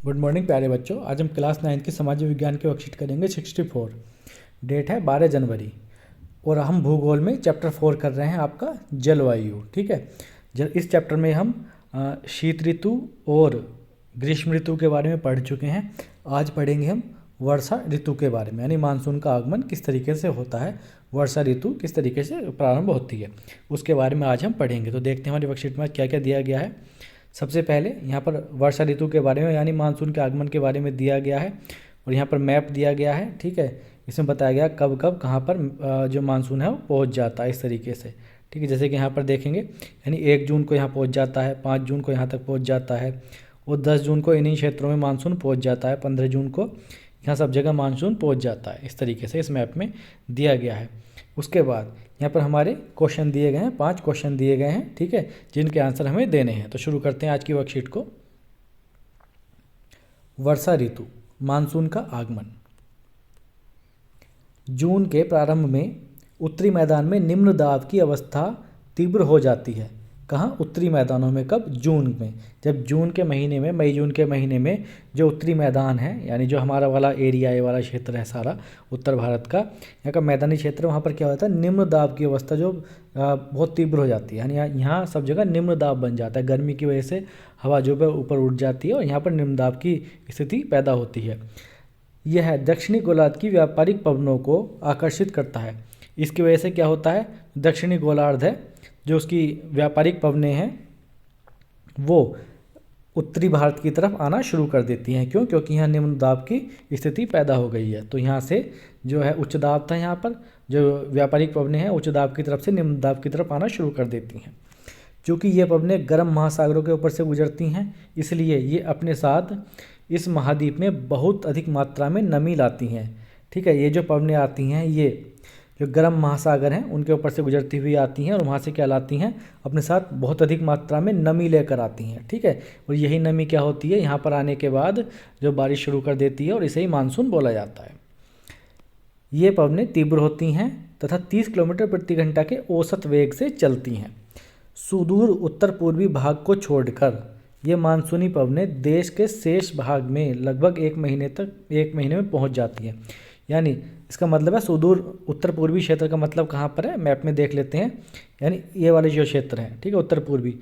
Good morning प्यारे बच्चों। आज हम क्लास 9 की समाज विज्ञान के वर्कशीट करेंगे 64। डेट है 12 जनवरी और हम भूगोल में चैप्टर 4 कर रहे हैं आपका जलवायु। ठीक है, इस चैप्टर में हम शीत ऋतु और ग्रीष्म ऋतु के बारे में पढ़ चुके हैं। आज पढ़ेंगे हम वर्षा ऋतु के बारे में, यानी मानसून का आगमन किस तरीके से होता है, वर्षा ऋतु किस तरीके से प्रारंभ होती है, उसके बारे में आज हम पढ़ेंगे। तो देखते हैं हमारी वर्कशीट में क्या क्या दिया गया है। सबसे पहले यहाँ पर वर्षा ऋतु के बारे में यानी मानसून के आगमन के बारे में दिया गया है और यहाँ पर मैप दिया गया है। ठीक है, इसमें बताया गया कब कब कहाँ पर जो मानसून है वो पहुँच जाता है इस तरीके से। ठीक है, जैसे कि यहाँ पर देखेंगे यानी 1 जून को यहाँ पहुँच जाता है, 5 जून को यहाँ तक पहुँच जाता है और 10 जून को इन्हीं क्षेत्रों में मानसून पहुँच जाता है, 15 जून को यहाँ सब जगह मानसून पहुँच जाता है। इस तरीके से इस मैप में दिया गया है। उसके बाद यहाँ पर हमारे क्वेश्चन दिए गए हैं, 5 क्वेश्चन दिए गए हैं। ठीक है, जिनके आंसर हमें देने हैं। तो शुरू करते हैं आज की वर्कशीट को। वर्षा ऋतु, मानसून का आगमन। जून के प्रारंभ में उत्तरी मैदान में निम्न दाब की अवस्था तीव्र हो जाती है। कहाँ? उत्तरी मैदानों में। कब? जून में। जब जून के महीने में, मई जून के महीने में जो उत्तरी मैदान है यानी जो हमारा वाला एरिया, ये वाला क्षेत्र है सारा उत्तर भारत का, यहाँ का मैदानी क्षेत्र, वहाँ पर क्या होता है, निम्न दाब की अवस्था जो बहुत तीव्र हो जाती है। यानी यहाँ सब जगह निम्न दाब बन जाता है, गर्मी की वजह से हवा जो है ऊपर उठ जाती है और यहाँ पर निम्न दाब की स्थिति पैदा होती है। यह दक्षिणी गोलार्ध की व्यापारिक पवनों को आकर्षित करता है। इसकी वजह से क्या होता है, दक्षिणी गोलार्ध है जो उसकी व्यापारिक पवनें हैं वो उत्तरी भारत की तरफ आना शुरू कर देती हैं। क्यों? क्योंकि यहाँ निम्न दाब की स्थिति पैदा हो गई है। तो यहाँ से जो है उच्च दाब था, यहाँ पर जो व्यापारिक पवनें हैं उच्च दाब की तरफ से निम्न दाब की तरफ आना शुरू कर देती हैं। चूँकि ये पवनें गर्म महासागरों के ऊपर से गुजरती हैं, इसलिए ये अपने साथ इस महाद्वीप में बहुत अधिक मात्रा में नमी लाती हैं। ठीक है, ये जो पवनें आती हैं ये जो गर्म महासागर हैं उनके ऊपर से गुजरती हुई आती हैं और वहाँ से क्या लाती हैं, अपने साथ बहुत अधिक मात्रा में नमी लेकर आती हैं। ठीक है, और यही नमी क्या होती है, यहाँ पर आने के बाद जो बारिश शुरू कर देती है और इसे ही मानसून बोला जाता है। ये पवनें तीव्र होती हैं तथा 30 किलोमीटर प्रति घंटा के औसत वेग से चलती हैं। सुदूर उत्तर पूर्वी भाग को छोड़कर ये मानसूनी पवनें देश के शेष भाग में लगभग 1 महीने में पहुँच जाती हैं। यानी इसका मतलब है सुदूर उत्तर पूर्वी क्षेत्र का मतलब कहाँ पर है, मैप में देख लेते हैं। यानी ये वाले जो क्षेत्र हैं, ठीक है, उत्तर पूर्वी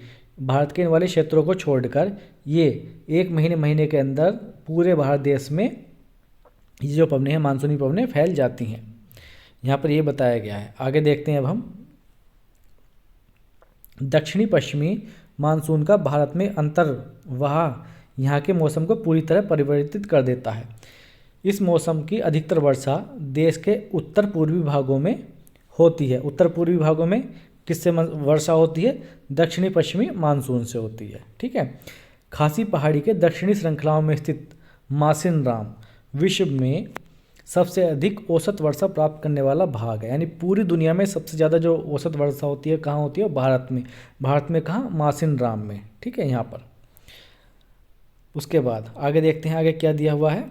भारत के इन वाले क्षेत्रों को छोड़कर ये 1 महीने के अंदर पूरे भारत देश में ये जो पवनें हैं, मानसूनी पवनें फैल जाती हैं। यहाँ पर ये बताया गया है। आगे देखते हैं अब हम। दक्षिणी पश्चिमी मानसून का भारत में अंतर वहाँ यहाँ के मौसम को पूरी तरह परिवर्तित कर देता है। इस मौसम की अधिकतर वर्षा देश के उत्तर पूर्वी भागों में होती है। उत्तर पूर्वी भागों में किससे वर्षा होती है? दक्षिणी पश्चिमी मानसून से होती है। ठीक है, खासी पहाड़ी के दक्षिणी श्रृंखलाओं में स्थित मासिनराम विश्व में सबसे अधिक औसत वर्षा प्राप्त करने वाला भाग है। यानी पूरी दुनिया में सबसे ज़्यादा जो औसत वर्षा होती है कहाँ होती है? भारत में। भारत में कहाँ? मासिनराम में। ठीक है, यहाँ पर। उसके बाद आगे देखते हैं आगे क्या दिया हुआ है।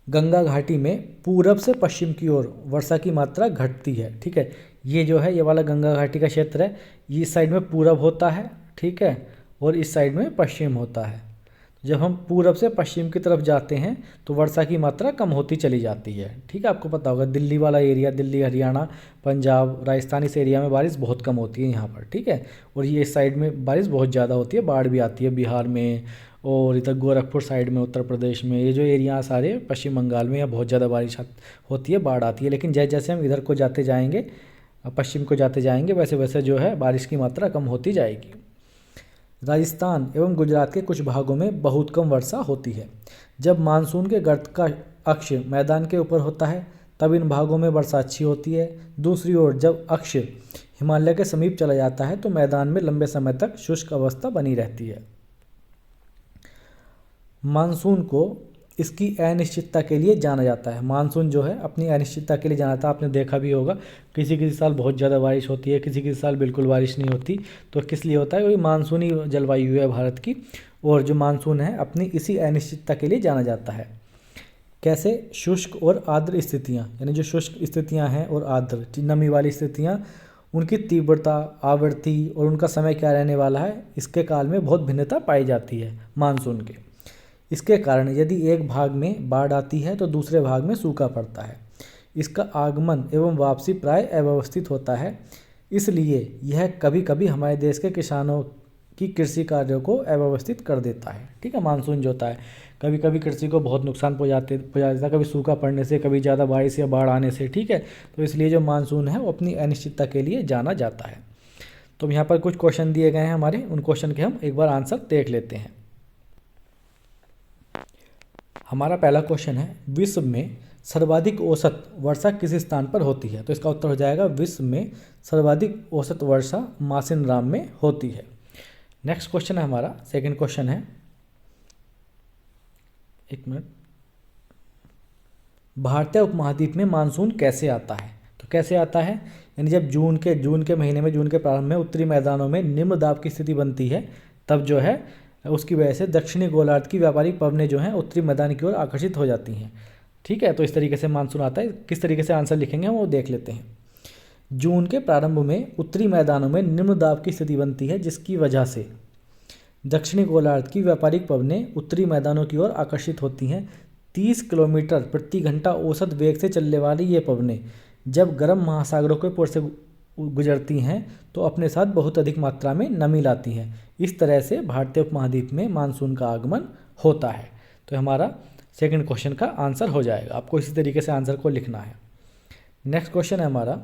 गंगा घाटी में पूरब से पश्चिम की ओर वर्षा की मात्रा घटती है। ठीक है, ये जो है ये वाला गंगा घाटी का क्षेत्र है, ये इस साइड में पूरब होता है, ठीक है, और इस साइड में पश्चिम होता है। जब हम पूरब से पश्चिम की तरफ जाते हैं तो वर्षा की मात्रा कम होती चली जाती है। ठीक है, आपको पता होगा दिल्ली वाला एरिया, दिल्ली, हरियाणा, पंजाब, राजस्थान, इस एरिया में बारिश बहुत कम होती है यहाँ पर। ठीक है, और ये इस साइड में बारिश बहुत ज़्यादा होती है, बाढ़ भी आती है बिहार में और इधर गोरखपुर साइड में, उत्तर प्रदेश में, ये जो एरिया सारे पश्चिम बंगाल में यहाँ बहुत ज़्यादा बारिश होती है, बाढ़ आती है। लेकिन जैसे जैसे हम इधर को जाते जाएंगे, पश्चिम को जाते जाएंगे, वैसे वैसे जो है बारिश की मात्रा कम होती जाएगी। राजस्थान एवं गुजरात के कुछ भागों में बहुत कम वर्षा होती है। जब मानसून के गर्त का अक्ष मैदान के ऊपर होता है तब इन भागों में वर्षा अच्छी होती है। दूसरी ओर जब अक्ष हिमालय के समीप चला जाता है तो मैदान में लंबे समय तक शुष्क अवस्था बनी रहती है। मानसून को इसकी अनिश्चितता के लिए जाना जाता है। मानसून जो है अपनी अनिश्चितता के लिए जाना जाता है। आपने देखा भी होगा किसी किसी साल बहुत ज़्यादा बारिश होती है, किसी किसी साल बिल्कुल बारिश नहीं होती। तो किस लिए होता है? वही मानसूनी जलवायु है भारत की, और जो मानसून है अपनी इसी अनिश्चितता के लिए जाना जाता है। कैसे? शुष्क और आर्द्र स्थितियाँ, यानी जो शुष्क स्थितियाँ हैं और आर्द्र नमी वाली स्थितियाँ, उनकी तीव्रता, आवृत्ति और उनका समय क्या रहने वाला है, इसके काल में बहुत भिन्नता पाई जाती है मानसून के। इसके कारण यदि एक भाग में बाढ़ आती है तो दूसरे भाग में सूखा पड़ता है। इसका आगमन एवं वापसी प्राय अव्यवस्थित होता है, इसलिए यह कभी कभी हमारे देश के किसानों की कृषि कार्यों को अव्यवस्थित कर देता है। ठीक है, मानसून जो होता है कभी कभी कृषि को बहुत नुकसान पहुंचा देता है, कभी सूखा पड़ने से, कभी ज़्यादा बारिश या बाढ़ आने से। ठीक है, तो इसलिए जो मानसून है वो अपनी अनिश्चितता के लिए जाना जाता है। तो यहाँ पर कुछ क्वेश्चन दिए गए हैं हमारे, उन क्वेश्चन के हम एक बार आंसर देख लेते हैं। हमारा पहला क्वेश्चन है, विश्व में सर्वाधिक औसत वर्षा किस स्थान पर होती है? तो इसका उत्तर हो जाएगा विश्व में सर्वाधिक औसत वर्षा मासिनराम में होती है। नेक्स्ट क्वेश्चन है हमारा, सेकंड क्वेश्चन है, एक मिनट, भारतीय उपमहाद्वीप में मानसून कैसे आता है? तो कैसे आता है, यानी जब जून के महीने में, जून के प्रारंभ में उत्तरी मैदानों में निम्न दाब की स्थिति बनती है, तब जो है उसकी वजह से दक्षिणी गोलार्ध की व्यापारिक पवनें जो हैं उत्तरी मैदान की ओर आकर्षित हो जाती हैं। ठीक है, तो इस तरीके से मानसून आता है। किस तरीके से आंसर लिखेंगे हम वो देख लेते हैं। जून के प्रारंभ में उत्तरी मैदानों में निम्न दाब की स्थिति बनती है, जिसकी वजह से दक्षिणी गोलार्ध की व्यापारिक पवनें उत्तरी मैदानों की ओर आकर्षित होती हैं। 30 किलोमीटर प्रति घंटा औसत वेग से चलने वाली ये पवनें जब गर्म महासागरों के पुर से गुजरती हैं तो अपने साथ बहुत अधिक मात्रा में नमी लाती हैं। इस तरह से भारतीय उपमहाद्वीप में मानसून का आगमन होता है। तो हमारा सेकंड क्वेश्चन का आंसर हो जाएगा। आपको इसी तरीके से आंसर को लिखना है। नेक्स्ट क्वेश्चन है हमारा,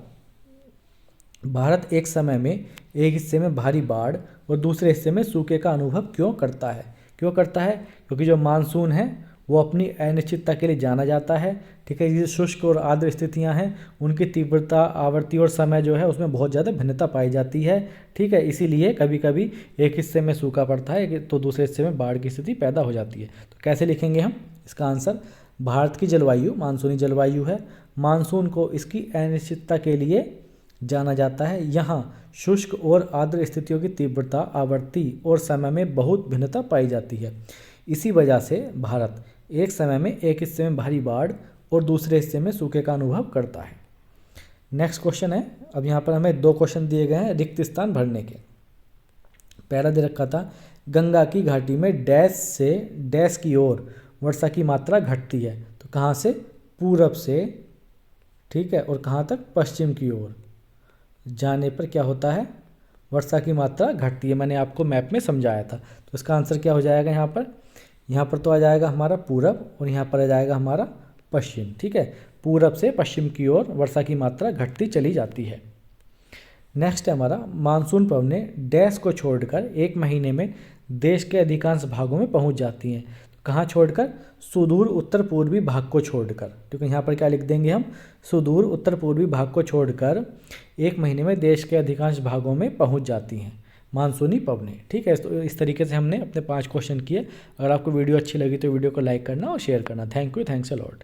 भारत एक समय में एक हिस्से में भारी बाढ़ और दूसरे हिस्से में सूखे का अनुभव क्यों करता है? क्यों करता है? क्योंकि जो मानसून है वो अपनी अनिश्चितता के लिए जाना जाता है। ठीक है, ये शुष्क और आर्द्र स्थितियां हैं, उनकी तीव्रता, आवृत्ति और समय जो है उसमें बहुत ज़्यादा भिन्नता पाई जाती है। ठीक है, इसीलिए कभी कभी एक हिस्से में सूखा पड़ता है तो दूसरे हिस्से में बाढ़ की स्थिति पैदा हो जाती है। तो कैसे लिखेंगे हम इसका आंसर? भारत की जलवायु मानसूनी जलवायु है। मानसून को इसकी अनिश्चितता के लिए जाना जाता है। यहाँ शुष्क और आर्द्र स्थितियों की तीव्रता, आवृत्ति और समय में बहुत भिन्नता पाई जाती है। इसी वजह से भारत एक समय में एक हिस्से में भारी बाढ़ और दूसरे हिस्से में सूखे का अनुभव करता है। नेक्स्ट क्वेश्चन है, अब यहाँ पर हमें 2 क्वेश्चन दिए गए हैं रिक्त स्थान भरने के। पहला दे रखा था, गंगा की घाटी में डैश से डैश की ओर वर्षा की मात्रा घटती है। तो कहाँ से? पूरब से। ठीक है, और कहाँ तक? पश्चिम की ओर जाने पर क्या होता है? वर्षा की मात्रा घटती है। मैंने आपको मैप में समझाया था। तो इसका आंसर क्या हो जाएगा यहाँ पर? यहाँ पर तो आ जाएगा हमारा पूरब और यहाँ पर आ जाएगा हमारा पश्चिम। ठीक है, पूरब से पश्चिम की ओर वर्षा की मात्रा घटती चली जाती है। नेक्स्ट है हमारा, मानसून पवनें डैश को छोड़कर एक महीने में देश के अधिकांश भागों में पहुँच जाती हैं। कहाँ छोड़कर? सुदूर उत्तर पूर्वी भाग को छोड़कर। ठीक है, यहाँ पर क्या लिख देंगे हम? सुदूर उत्तर पूर्वी भाग को छोड़कर एक महीने में देश के अधिकांश भागों में पहुँच जाती हैं मानसूनी पवनें। ठीक है, तो इस तरीके से हमने अपने 5 क्वेश्चन किए। अगर आपको वीडियो अच्छी लगी तो वीडियो को लाइक करना और शेयर करना। Thank you, thanks a lot.